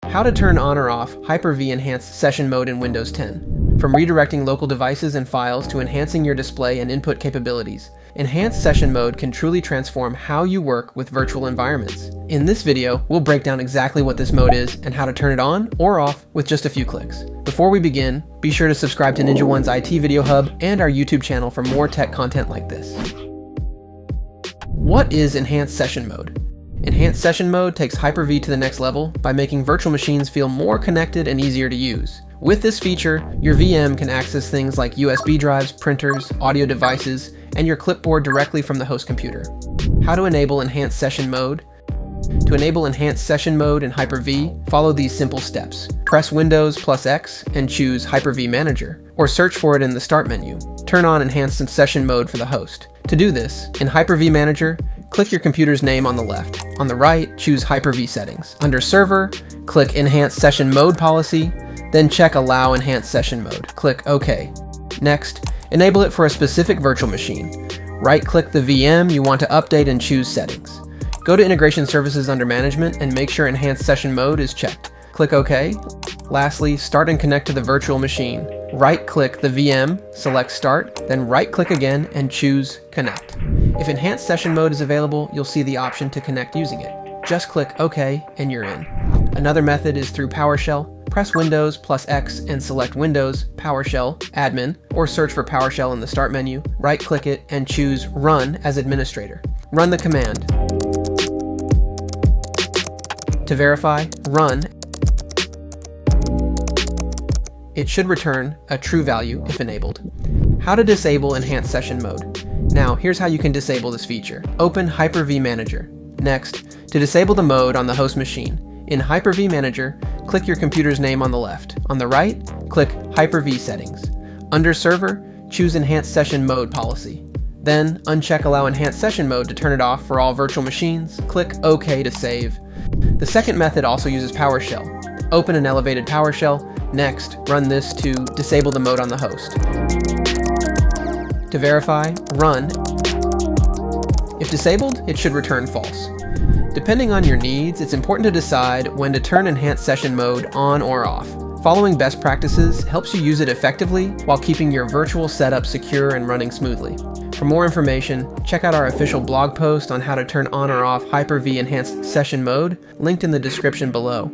How to turn on or off Hyper-V Enhanced Session Mode in Windows 10. From redirecting local devices and files to enhancing your display and input capabilities, Enhanced Session Mode can truly transform how you work with virtual environments. In this video, we'll break down exactly what this mode is and how to turn it on or off with just a few clicks. Before we begin, be sure to subscribe to NinjaOne's IT Video Hub and our YouTube channel for more tech content like this. What is Enhanced Session Mode? Enhanced Session Mode takes Hyper-V to the next level by making virtual machines feel more connected and easier to use. With this feature, your VM can access things like USB drives, printers, audio devices, and your clipboard directly from the host computer. How to enable Enhanced Session Mode? To enable Enhanced Session Mode in Hyper-V, follow these simple steps. Press Windows plus X and choose Hyper-V Manager, or search for it in the Start menu. Turn on Enhanced Session Mode for the host. To do this, in Hyper-V Manager, click your computer's name on the left. On the right, choose Hyper-V Settings. Under Server, click Enhanced Session Mode Policy, then check Allow Enhanced Session Mode. Click OK. Next, enable it for a specific virtual machine. Right-click the VM you want to update and choose Settings. Go to Integration Services under Management and make sure Enhanced Session Mode is checked. Click OK. Lastly, start and connect to the virtual machine. Right-click the VM, select Start, then right-click again and choose Connect. If Enhanced Session Mode is available, you'll see the option to connect using it. Just click OK and you're in. Another method is through PowerShell. Press Windows plus X and select Windows, PowerShell, Admin, or search for PowerShell in the Start menu. Right-click it and choose Run as Administrator. Run the command. To verify, run. It should return a true value if enabled. How to disable Enhanced Session Mode. Now, here's how you can disable this feature. Open Hyper-V Manager. Next, to disable the mode on the host machine, in Hyper-V Manager, click your computer's name on the left. On the right, click Hyper-V Settings. Under Server, choose Enhanced Session Mode Policy. Then, uncheck Allow Enhanced Session Mode to turn it off for all virtual machines. Click OK to save. The second method also uses PowerShell. Open an elevated PowerShell. Next, run this to disable the mode on the host. To verify, run. If disabled, it should return false. Depending on your needs, it's important to decide when to turn Enhanced Session Mode on or off. Following best practices helps you use it effectively while keeping your virtual setup secure and running smoothly. For more information, check out our official blog post on how to turn on or off Hyper-V Enhanced Session Mode, linked in the description below.